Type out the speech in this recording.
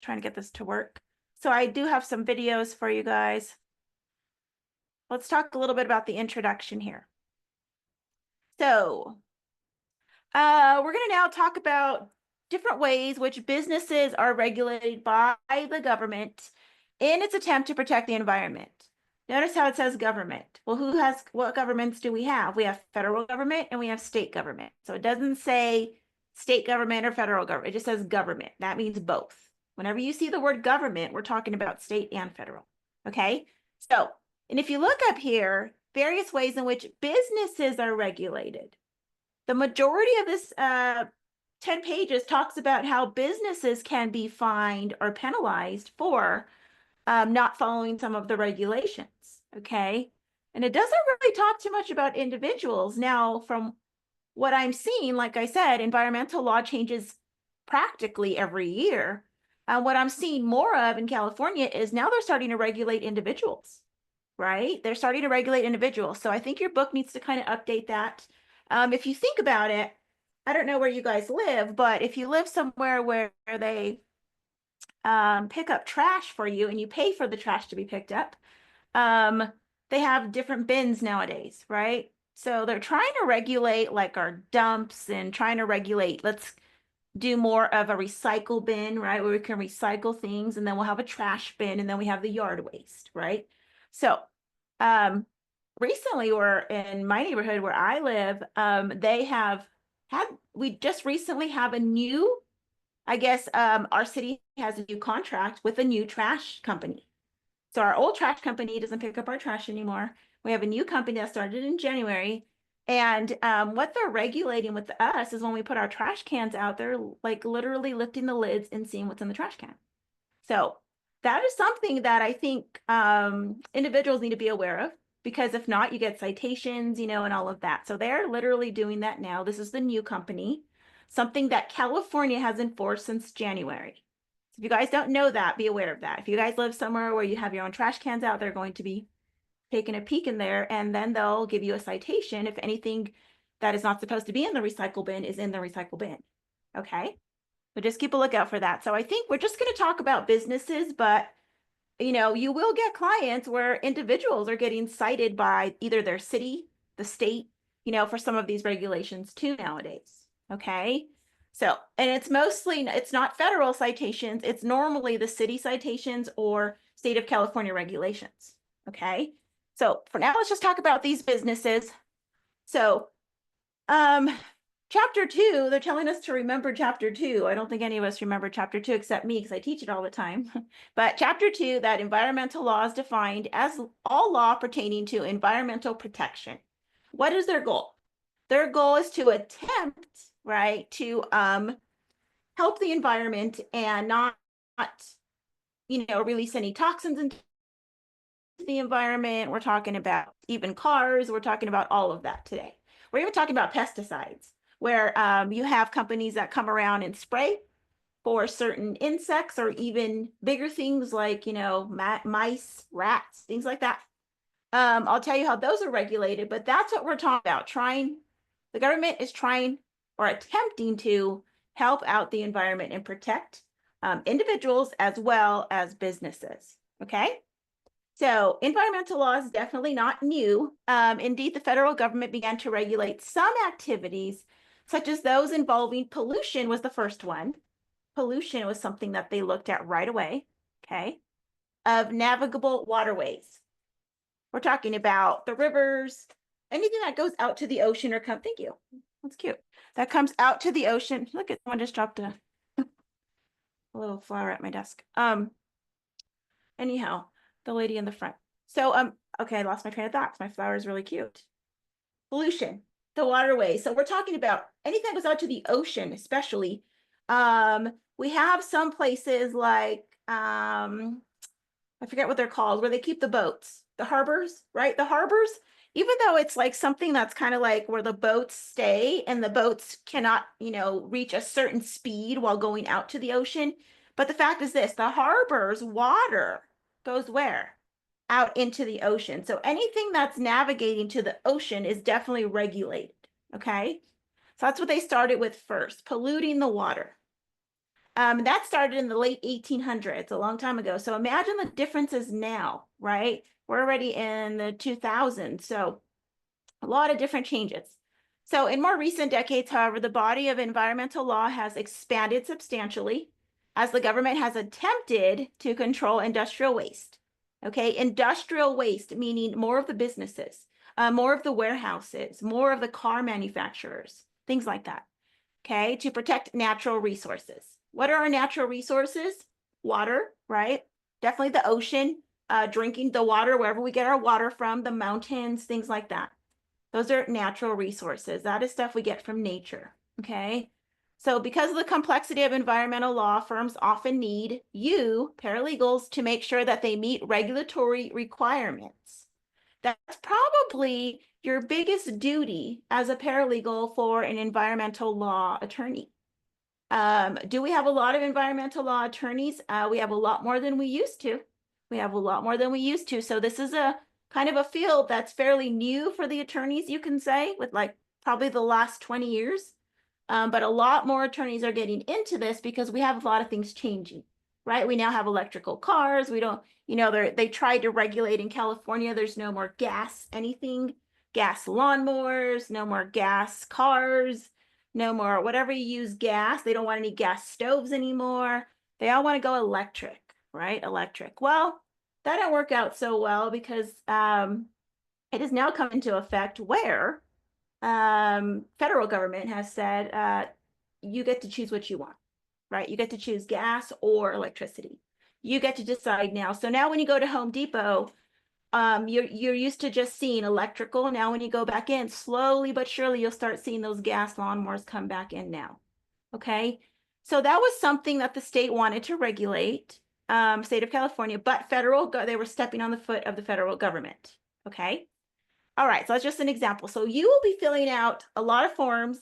Trying to get this to work. So I do have some videos for you guys. Let's talk a little bit about the introduction here. So we're going to now talk about different ways which businesses are regulated by the government in its attempt to protect the environment. Notice how it says government. Well, what governments do we have? We have federal government and we have state government. So it doesn't say state government or federal government. It just says government. That means both. Whenever you see the word government, we're talking about state and federal. Okay? So, and if you look up here, various ways in which businesses are regulated. The majority of this 10 pages talks about how businesses can be fined or penalized for not following some of the regulations, okay? And it doesn't really talk too much about individuals. Now, from what I'm seeing, like I said, environmental law changes practically every year. What I'm seeing more of in California is now they're starting to regulate individuals, right? They're starting to regulate individuals. So I think your book needs to kind of update that. If you think about it, I don't know where you guys live, but if you live somewhere where they pick up trash for you and you pay for the trash to be picked up, they have different bins nowadays, right? So they're trying to regulate like our dumps and trying to regulate, let's do more of a recycle bin, right? Where we can recycle things, and then we'll have a trash bin, and then we have the yard waste, right? So recently, or in my neighborhood where I live, we just recently have a new, I guess, our city has a new contract with a new trash company. So our old trash company doesn't pick up our trash anymore. We have a new company that started in January. And what they're regulating with us is when we put our trash cans out, they're like literally lifting the lids and seeing what's in the trash can. So that is something that I think individuals need to be aware of, because if not, you get citations, and all of that. So they're literally doing that now. This is the new company, something that California has enforced since January. So if you guys don't know that, be aware of that. If you guys live somewhere where you have your own trash cans out, they're going to be taking a peek in there, and then they'll give you a citation if anything that is not supposed to be in the recycle bin is in the recycle bin. Okay? So just keep a lookout for that. So I think we're just going to talk about businesses, but you will get clients where individuals are getting cited by either their city, the state, for some of these regulations too nowadays. Okay. So, and it's not federal citations. It's normally the city citations or state of California regulations. Okay. So for now, let's just talk about these businesses. So, Chapter 2, they're telling us to remember Chapter 2. I don't think any of us remember Chapter 2 except me, because I teach it all the time. But Chapter 2, that environmental law is defined as all law pertaining to environmental protection. What is their goal? Their goal is to attempt, right, to help the environment and not, release any toxins into the environment. We're talking about even cars. We're talking about all of that today. We're even talking about pesticides, where you have companies that come around and spray for certain insects or even bigger things like, mice, rats, things like that. I'll tell you how those are regulated, but that's what we're talking about. The government is trying or attempting to help out the environment and protect individuals as well as businesses. Okay. So environmental law is definitely not new. Indeed, the federal government began to regulate some activities, such as those involving pollution was the first one. Pollution was something that they looked at right away, okay, of navigable waterways. We're talking about the rivers, anything that goes out to the ocean or thank you, that's cute. That comes out to the ocean. Look at someone just dropped a little flower at my desk. Anyhow, the lady in the front. So, okay, I lost my train of thought. My flower is really cute. Pollution, the waterway. So we're talking about anything that goes out to the ocean, especially. We have some places like, I forget what they're called, where they keep the boats, the harbors, right? The harbors, even though it's like something that's kind of like where the boats stay and the boats cannot, reach a certain speed while going out to the ocean. But the fact is this, the harbor's water goes where? Out into the ocean. So anything that's navigating to the ocean is definitely regulated, okay? So that's what they started with first, polluting the water. That started in the late 1800s, a long time ago. So imagine the differences now, right? We're already in the 2000s. So a lot of different changes. So in more recent decades, however, the body of environmental law has expanded substantially as the government has attempted to control industrial waste. Okay, industrial waste, meaning more of the businesses, more of the warehouses, more of the car manufacturers, things like that. Okay, to protect natural resources. What are our natural resources? Water, right? Definitely the ocean, drinking the water, wherever we get our water from, the mountains, things like that. Those are natural resources. That is stuff we get from nature. Okay. So because of the complexity of environmental law, firms often need you, paralegals, to make sure that they meet regulatory requirements. That's probably your biggest duty as a paralegal for an environmental law attorney. Do we have a lot of environmental law attorneys? We have a lot more than we used to. We have a lot more than we used to. So this is a kind of a field that's fairly new for the attorneys, you can say, with like probably the last 20 years. But a lot more attorneys are getting into this because we have a lot of things changing, right? We now have electrical cars. We don't, they tried to regulate in California. There's no more gas, anything, gas lawnmowers, no more gas cars, no more whatever you use gas. They don't want any gas stoves anymore. They all want to go electric, right? Electric. Well, that didn't work out so well because it has now come into effect where federal government has said you get to choose what you want, right? You get to choose gas or electricity. You get to decide now. So now when you go to Home Depot, you're used to just seeing electrical. Now when you go back in, slowly but surely you'll start seeing those gas lawnmowers come back in now. Okay. So that was something that the state wanted to regulate, state of California, but they were stepping on the foot of the federal government. Okay. All right, so that's just an example. So you will be filling out a lot of forms